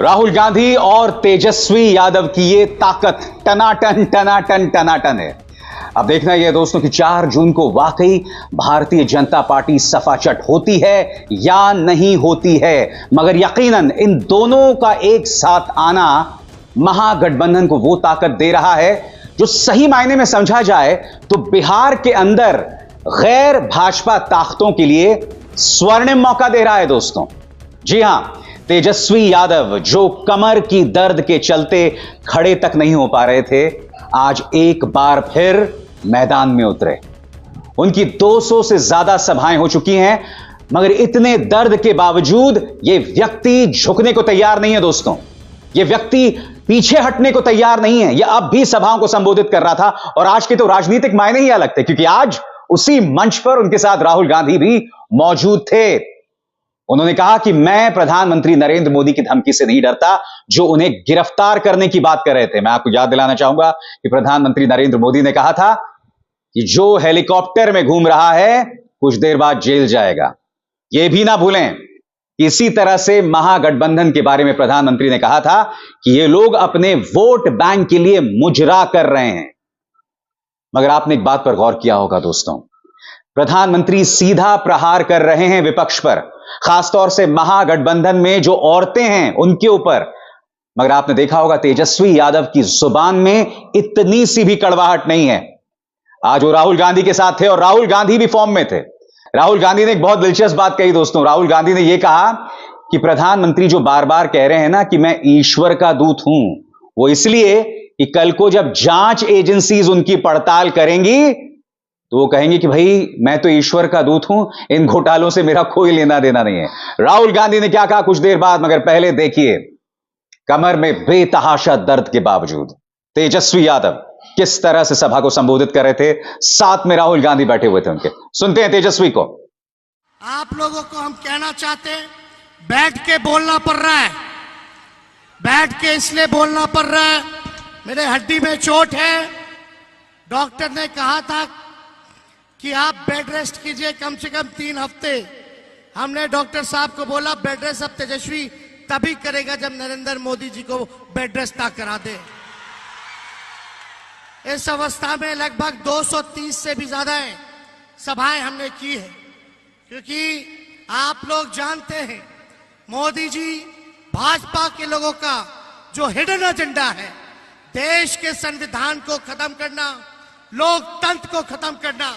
राहुल गांधी और तेजस्वी यादव की ये ताकत टनाटन टनाटन टनाटन है। अब देखना यह दोस्तों कि 4 जून को वाकई भारतीय जनता पार्टी सफाचट होती है या नहीं होती है। मगर यकीनन इन दोनों का एक साथ आना महागठबंधन को वो ताकत दे रहा है जो सही मायने में समझा जाए तो बिहार के अंदर गैर भाजपा ताकतों के लिए स्वर्णिम मौका दे रहा है दोस्तों। जी हां, तेजस्वी यादव जो कमर की दर्द के चलते खड़े तक नहीं हो पा रहे थे, आज एक बार फिर मैदान में उतरे। उनकी 200 से ज्यादा सभाएं हो चुकी हैं, मगर इतने दर्द के बावजूद यह व्यक्ति झुकने को तैयार नहीं है दोस्तों। यह व्यक्ति पीछे हटने को तैयार नहीं है। यह अब भी सभाओं को संबोधित कर रहा था और आज के तो राजनीतिक मायने ही अलग थे, क्योंकि आज उसी मंच पर उनके साथ राहुल गांधी भी मौजूद थे। उन्होंने कहा कि मैं प्रधानमंत्री नरेंद्र मोदी की धमकी से नहीं डरता, जो उन्हें गिरफ्तार करने की बात कर रहे थे। मैं आपको याद दिलाना चाहूंगा कि प्रधानमंत्री नरेंद्र मोदी ने कहा था कि जो हेलीकॉप्टर में घूम रहा है कुछ देर बाद जेल जाएगा। यह भी ना भूलें, इसी तरह से महागठबंधन के बारे में प्रधानमंत्री ने कहा था कि ये लोग अपने वोट बैंक के लिए मुजरा कर रहे हैं। मगर आपने एक बात पर गौर किया होगा दोस्तों, प्रधानमंत्री सीधा प्रहार कर रहे हैं विपक्ष पर, खासतौर से महागठबंधन में जो औरतें हैं उनके ऊपर। मगर आपने देखा होगा तेजस्वी यादव की जुबान में इतनी सी भी कड़वाहट नहीं है। आज वो राहुल गांधी के साथ थे और राहुल गांधी भी फॉर्म में थे। राहुल गांधी ने एक बहुत दिलचस्प बात कही दोस्तों। राहुल गांधी ने यह कहा कि प्रधानमंत्री जो बार बार कह रहे हैं ना कि मैं ईश्वर का दूत हूं, वो इसलिए कि कल को जब जांच एजेंसीज उनकी पड़ताल करेंगी तो वो कहेंगे कि भाई मैं तो ईश्वर का दूत हूं, इन घोटालों से मेरा कोई लेना देना नहीं है। राहुल गांधी ने क्या कहा कुछ देर बाद, मगर पहले देखिए कमर में बेतहाशा दर्द के बावजूद तेजस्वी यादव किस तरह से सभा को संबोधित कर रहे थे। साथ में राहुल गांधी बैठे हुए थे उनके। सुनते हैं तेजस्वी को। आप लोगों को हम कहना चाहते हैं, बैठ के बोलना पड़ रहा है। बैठ के इसलिए बोलना पड़ रहा है, मेरे हड्डी में चोट है। डॉक्टर ने कहा था कि आप बेड रेस्ट कीजिए कम से कम 3 हफ्ते। हमने डॉक्टर साहब को बोला बेड रेस्ट अब तेजस्वी तभी करेगा जब नरेंद्र मोदी जी को बेड रेस्ट ना करा दे। इस अवस्था में लगभग 230 से भी ज्यादा सभाएं हमने की है, क्योंकि आप लोग जानते हैं मोदी जी भाजपा के लोगों का जो हिडन एजेंडा है, देश के संविधान को खत्म करना, लोकतंत्र को खत्म करना,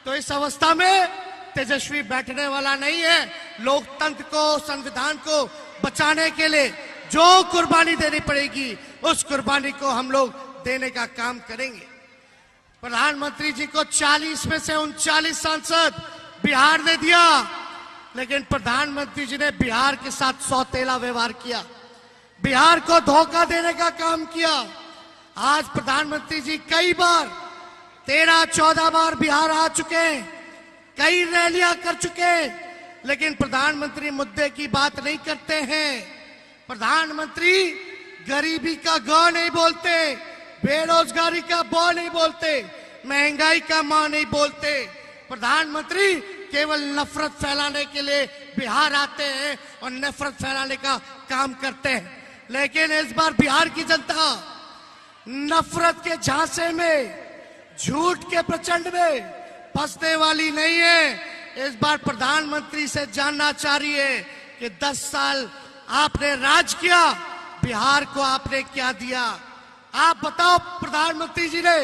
तो इस अवस्था में तेजस्वी बैठने वाला नहीं है। लोकतंत्र को, संविधान को बचाने के लिए जो कुर्बानी देनी पड़ेगी उस कुर्बानी को हम लोग देने का काम करेंगे। प्रधानमंत्री जी को 40 में से 39 सांसद बिहार ने दिया, लेकिन प्रधानमंत्री जी ने बिहार के साथ सौतेला व्यवहार किया, बिहार को धोखा देने का काम किया। आज प्रधानमंत्री जी कई बार 13-14 बार बिहार आ चुके, कई रैलियां कर चुके, लेकिन प्रधानमंत्री मुद्दे की बात नहीं करते हैं। प्रधानमंत्री गरीबी का ग नहीं बोलते, बेरोजगारी का ब नहीं बोलते, महंगाई का मां नहीं बोलते। प्रधानमंत्री केवल नफरत फैलाने के लिए बिहार आते हैं और नफरत फैलाने का काम करते हैं। लेकिन इस बार बिहार की जनता नफरत के झांसे में, झूठ के प्रचंड में फंसने वाली नहीं है। इस बार प्रधानमंत्री से जानना चाह रही है कि 10 साल आपने राज किया, बिहार को आपने क्या दिया। आप बताओ प्रधानमंत्री जी ने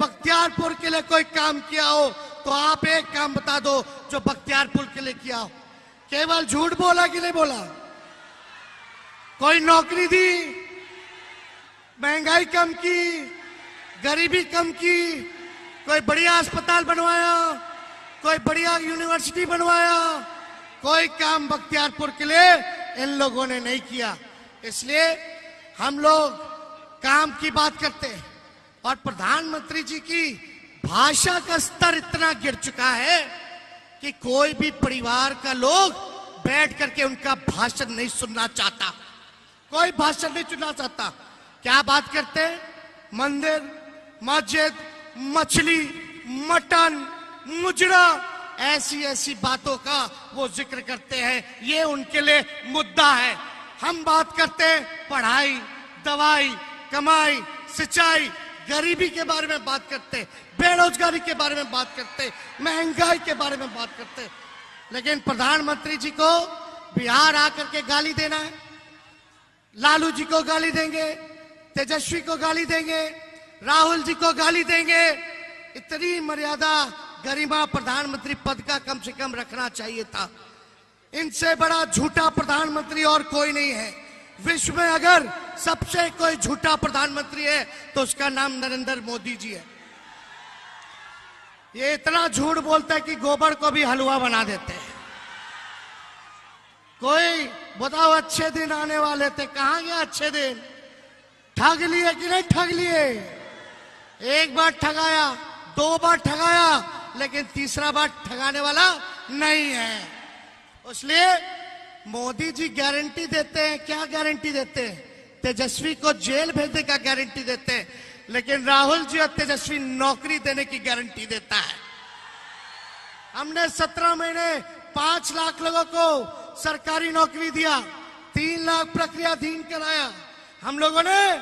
बख्तियारपुर के लिए कोई काम किया हो तो आप एक काम बता दो जो बख्तियारपुर के लिए किया हो। केवल झूठ बोला कि नहीं बोला? कोई नौकरी दी, महंगाई कम की, गरीबी कम की, कोई बढ़िया अस्पताल बनवाया, कोई बढ़िया यूनिवर्सिटी बनवाया, कोई काम बख्तियारपुर के लिए इन लोगों ने नहीं किया। इसलिए हम लोग काम की बात करते हैं और प्रधानमंत्री जी की भाषा का स्तर इतना गिर चुका है कि कोई भी परिवार का लोग बैठ करके उनका भाषण नहीं सुनना चाहता, कोई भाषण नहीं सुनना चाहता। क्या बात करते हैं? मंदिर, मस्जिद, मछली, मटन, मुजरा, ऐसी ऐसी बातों का वो जिक्र करते हैं। ये उनके लिए मुद्दा है। हम बात करते हैं पढ़ाई, दवाई, कमाई, सिंचाई, गरीबी के बारे में बात करते, बेरोजगारी के बारे में बात करते, महंगाई के बारे में बात करते। लेकिन प्रधानमंत्री जी को बिहार आकर के गाली देना है, लालू जी को गाली देंगे, तेजस्वी को गाली देंगे, राहुल जी को गाली देंगे। इतनी मर्यादा, गरिमा प्रधानमंत्री पद का कम से कम रखना चाहिए था। इनसे बड़ा झूठा प्रधानमंत्री और कोई नहीं है विश्व में। अगर सबसे कोई झूठा प्रधानमंत्री है तो उसका नाम नरेंद्र मोदी जी है। ये इतना झूठ बोलता है कि गोबर को भी हलवा बना देते हैं। कोई बताओ अच्छे दिन आने वाले थे, कहां गया अच्छे दिन? ठग लिए कि नहीं ठग लिए? एक बार ठगाया, 2 बार ठगाया, लेकिन तीसरा बार ठगाने वाला नहीं है। इसलिए मोदी जी गारंटी देते हैं। क्या गारंटी देते हैं? तेजस्वी को जेल भेजने का गारंटी देते हैं, लेकिन राहुल जी और तेजस्वी नौकरी देने की गारंटी देता है। हमने 17 महीने 5 लाख लोगों को सरकारी नौकरी दिया, 3 लाख प्रक्रियाधीन कराया। हम लोगों ने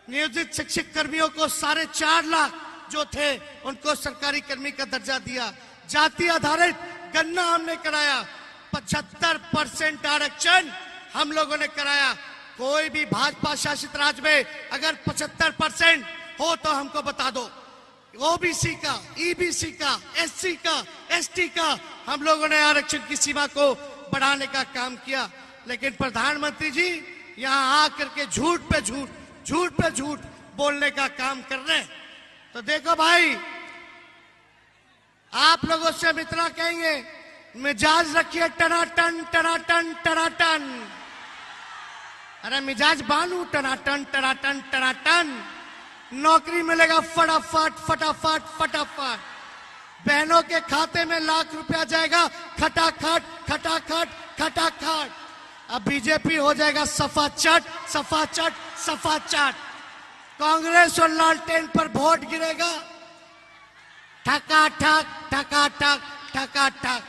नियोजित शिक्षक कर्मियों को 4.5 लाख जो थे उनको सरकारी कर्मी का दर्जा दिया। जाति आधारित गणना हमने कराया। 75% आरक्षण हम लोगों ने कराया। कोई भी भाजपा शासित राज्य में अगर 75% हो तो हमको बता दो। ओबीसी का, ईबीसी का, एससी का, एसटी का हम लोगों ने आरक्षण की सीमा को बढ़ाने का काम किया। लेकिन प्रधानमंत्री जी यहां आकर के झूठ पे झूठ, झूठ पे झूठ बोलने का काम कर रहे हैं। तो देखो भाई, आप लोगों से हम इतना कहेंगे, मिजाज रखिए टनाटन टनाटन टनाटन। अरे मिजाज बानू टनाटन टनाटन टनाटन। नौकरी मिलेगा फटाफट फटाफट फटाफट। बहनों के खाते में लाख रुपया जाएगा खटाखट खटाखट खटाखट। अब बीजेपी हो जाएगा सफा चट सफा चट सफा चट। कांग्रेस और लालटेन पर वोट गिरेगा ठका ठक ठका ठक ठका ठक।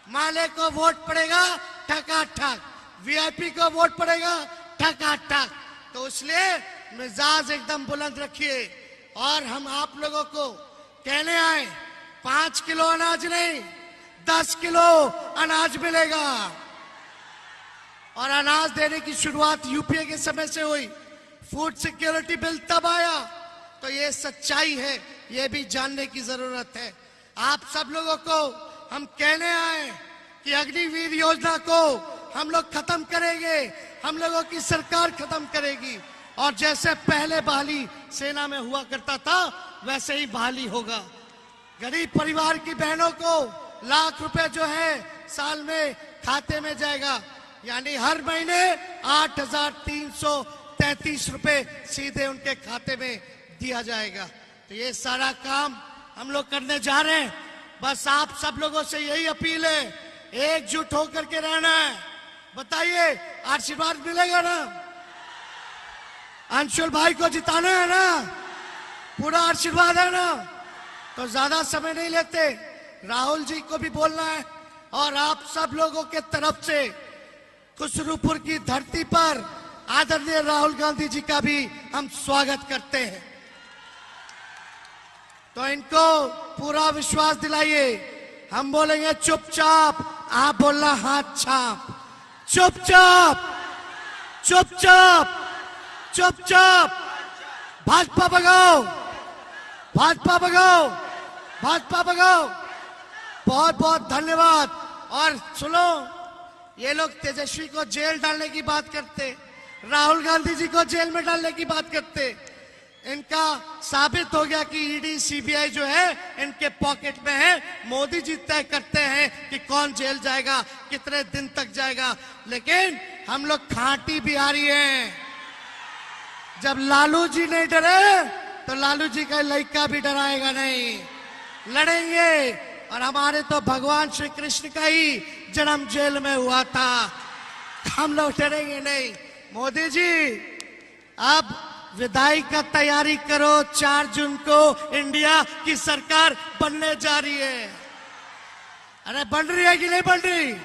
माले को वोट पड़ेगा ठका ठक, वीआईपी को वोट पड़ेगा ठका ठक। तो इसलिए मिजाज एकदम बुलंद रखिए। और हम आप लोगों को कहने आए, 5 किलो अनाज नहीं 10 किलो अनाज मिलेगा। और अनाज देने की शुरुआत यूपीए के समय से हुई। फूड सिक्योरिटी बिल तब आया। तो ये सच्चाई है, ये भी जानने की जरूरत है। आप सब लोगों को हम कहने आए कि अग्निवीर योजना को हम लोग खत्म करेंगे, हम लोगों की सरकार खत्म करेगी। और जैसे पहले बहाली सेना में हुआ करता था वैसे ही बहाली होगा। गरीब परिवार की बहनों को लाख रुपए जो है साल में खाते में जाएगा, यानी हर महीने 8,333 रुपए सीधे उनके खाते में दिया जाएगा। तो ये सारा काम हम लोग करने जा रहे हैं। बस आप सब लोगों से यही अपील है, एकजुट होकर के रहना है। बताइए, आशीर्वाद मिलेगा ना? अंशुल भाई को जिताना है ना? पूरा आशीर्वाद है ना? तो ज्यादा समय नहीं लेते, राहुल जी को भी बोलना है। और आप सब लोगों के तरफ से खुसरूपुर की धरती पर आदरणीय राहुल गांधी जी का भी हम स्वागत करते हैं। तो इनको पूरा विश्वास दिलाइए। हम बोलेंगे चुपचाप, आप बोलना हाथ छाप। चुपचाप चुपचाप चुपचाप। भाजपा भगाओ, भाजपा भगाओ, भाजपा भगाओ। बहुत बहुत धन्यवाद। और सुनो, ये लोग तेजस्वी को जेल डालने की बात करते, राहुल गांधी जी को जेल में डालने की बात करते। इनका साबित हो गया कि ईडी सीबीआई जो है इनके पॉकेट में है। मोदी जी तय करते हैं कि कौन जेल जाएगा, कितने दिन तक जाएगा। लेकिन हम लोग खांटी बिहारी हैं। जब लालू जी नहीं डरे तो लालू जी का लड़का भी डराएगा नहीं। लड़ेंगे। और हमारे तो भगवान श्री कृष्ण का ही जन्म जेल में हुआ था, हम लोग डरेंगे नहीं। मोदी जी अब विदाई का तैयारी करो। 4 जून को इंडिया की सरकार बनने जा रही है। अरे बन रही है कि नहीं बन रही?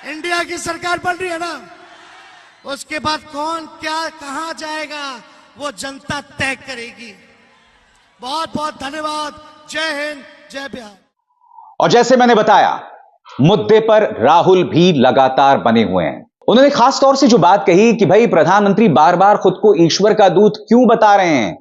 इंडिया की सरकार बन रही है ना? उसके बाद कौन क्या कहां जाएगा वो जनता तय करेगी। बहुत बहुत धन्यवाद। जय हिंद, जय बिहार। और जैसे मैंने बताया, मुद्दे पर राहुल भी लगातार बने हुए हैं। उन्होंने खास तौर से जो बात कही कि भाई प्रधानमंत्री बार बार खुद को ईश्वर का दूत क्यों बता रहे हैं,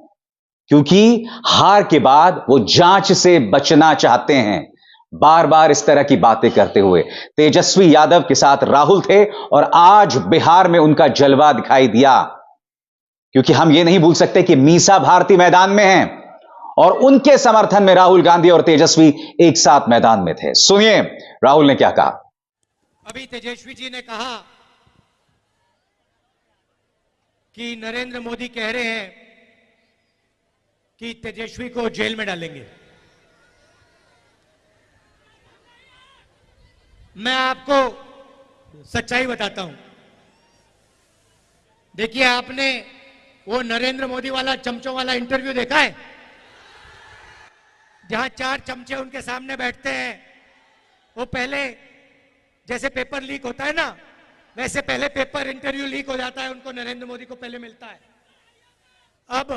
क्योंकि हार के बाद वो जांच से बचना चाहते हैं। बार बार इस तरह की बातें करते हुए तेजस्वी यादव के साथ राहुल थे और आज बिहार में उनका जलवा दिखाई दिया, क्योंकि हम ये नहीं भूल सकते कि मीसा भारती मैदान में हैं और उनके समर्थन में राहुल गांधी और तेजस्वी एक साथ मैदान में थे। सुनिए राहुल ने क्या कहा। अभी तेजस्वी जी ने कहा कि नरेंद्र मोदी कह रहे हैं कि तेजस्वी को जेल में डालेंगे। मैं आपको सच्चाई बताता हूं। देखिए, आपने वो नरेंद्र मोदी वाला चमचों वाला इंटरव्यू देखा है, जहां 4 चमचे उनके सामने बैठते हैं। वो पहले जैसे पेपर लीक होता है ना, वैसे पहले पेपर इंटरव्यू लीक हो जाता है, उनको नरेंद्र मोदी को पहले मिलता है। अब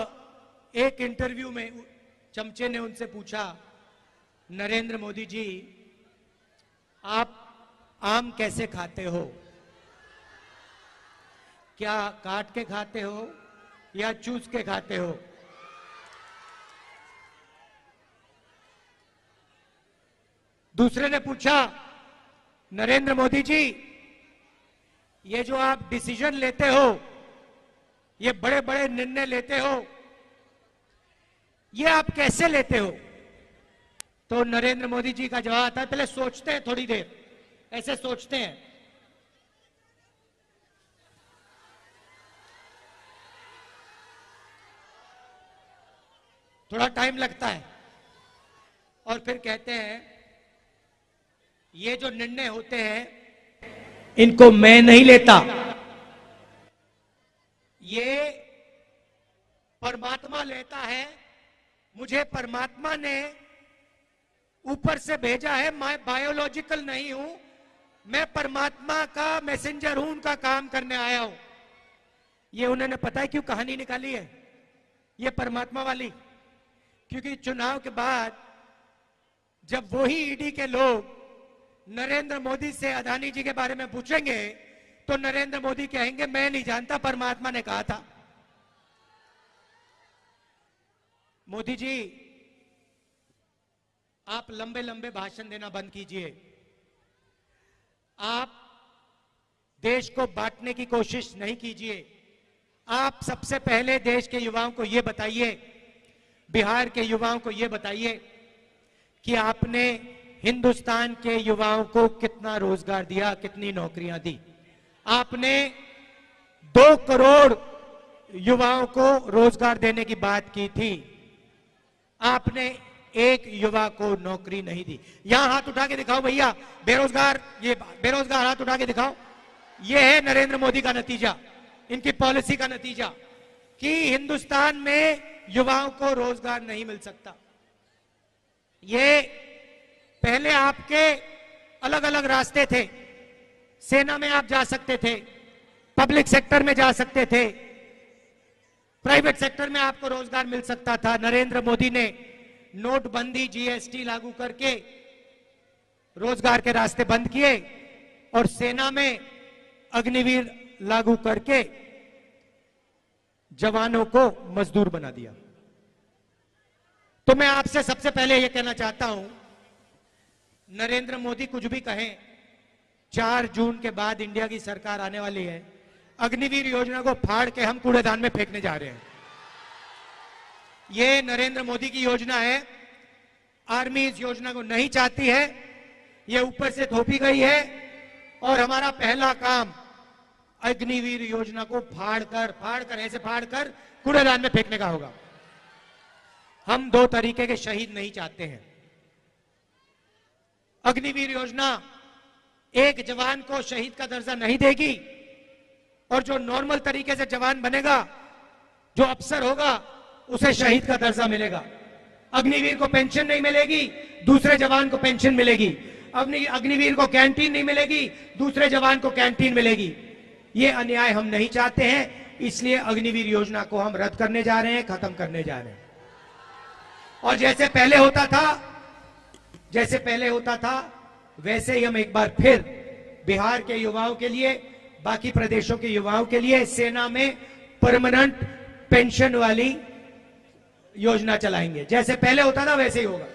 एक इंटरव्यू में चमचे ने उनसे पूछा, नरेंद्र मोदी जी आप आम कैसे खाते हो? क्या काट के खाते हो या चूस के खाते हो? दूसरे ने पूछा, नरेंद्र मोदी जी ये जो आप डिसीजन लेते हो, ये बड़े बड़े निर्णय लेते हो, ये आप कैसे लेते हो? तो नरेंद्र मोदी जी का जवाब आता है, पहले सोचते हैं थोड़ी देर, ऐसे सोचते हैं। थोड़ा टाइम लगता है और फिर कहते हैं ये जो निर्णय होते हैं इनको मैं नहीं लेता, ये परमात्मा लेता है। मुझे परमात्मा ने ऊपर से भेजा है, मैं बायोलॉजिकल नहीं हूं, मैं परमात्मा का मैसेंजर हूं, उनका काम करने आया हूं। ये उन्होंने पता है क्यों कहानी निकाली है, ये परमात्मा वाली? क्योंकि चुनाव के बाद जब वही ईडी के लोग नरेंद्र मोदी से अदानी जी के बारे में पूछेंगे तो नरेंद्र मोदी कहेंगे मैं नहीं जानता, परमात्मा ने कहा था। मोदी जी आप लंबे लंबे भाषण देना बंद कीजिए। आप देश को बांटने की कोशिश नहीं कीजिए। आप सबसे पहले देश के युवाओं को यह बताइए, बिहार के युवाओं को यह बताइए कि आपने हिंदुस्तान के युवाओं को कितना रोजगार दिया, कितनी नौकरियां दी। आपने 2 करोड़ युवाओं को रोजगार देने की बात की थी, आपने एक युवा को नौकरी नहीं दी। यहां हाथ उठा के दिखाओ भैया, बेरोजगार, ये बेरोजगार हाथ उठा के दिखाओ। ये है नरेंद्र मोदी का नतीजा, इनकी पॉलिसी का नतीजा कि हिंदुस्तान में युवाओं को रोजगार नहीं मिल सकता। ये पहले आपके अलग अलग रास्ते थे, सेना में आप जा सकते थे, पब्लिक सेक्टर में जा सकते थे, प्राइवेट सेक्टर में आपको रोजगार मिल सकता था। नरेंद्र मोदी ने नोटबंदी, जीएसटी लागू करके रोजगार के रास्ते बंद किए और सेना में अग्निवीर लागू करके जवानों को मजदूर बना दिया। तो मैं आपसे सबसे पहले यह कहना चाहता हूं, नरेंद्र मोदी कुछ भी कहें, 4 जून के बाद इंडिया की सरकार आने वाली है। अग्निवीर योजना को फाड़ के हम कूड़ेदान में फेंकने जा रहे हैं। ये नरेंद्र मोदी की योजना है। आर्मी इस योजना को नहीं चाहती है, ये ऊपर से थोपी गई है और हमारा पहला काम अग्निवीर योजना को ऐसे फाड़ कर कूड़ेदान में फेंकने का होगा। हम 2 तरीके के शहीद नहीं चाहते हैं। अग्निवीर योजना एक जवान को शहीद का दर्जा नहीं देगी और जो नॉर्मल तरीके से जवान बनेगा, जो अफसर होगा, उसे शहीद का दर्जा मिलेगा। अग्निवीर को पेंशन नहीं मिलेगी, दूसरे जवान को पेंशन मिलेगी। अग्निवीर को कैंटीन नहीं मिलेगी, दूसरे जवान को कैंटीन मिलेगी। ये अन्याय हम नहीं चाहते हैं, इसलिए अग्निवीर योजना को हम रद्द करने जा रहे हैं, खत्म करने जा रहे हैं। और जैसे पहले होता था वैसे ही हम एक बार फिर बिहार के युवाओं के लिए, बाकी प्रदेशों के युवाओं के लिए सेना में परमानेंट पेंशन वाली योजना चलाएंगे। जैसे पहले होता था वैसे ही होगा।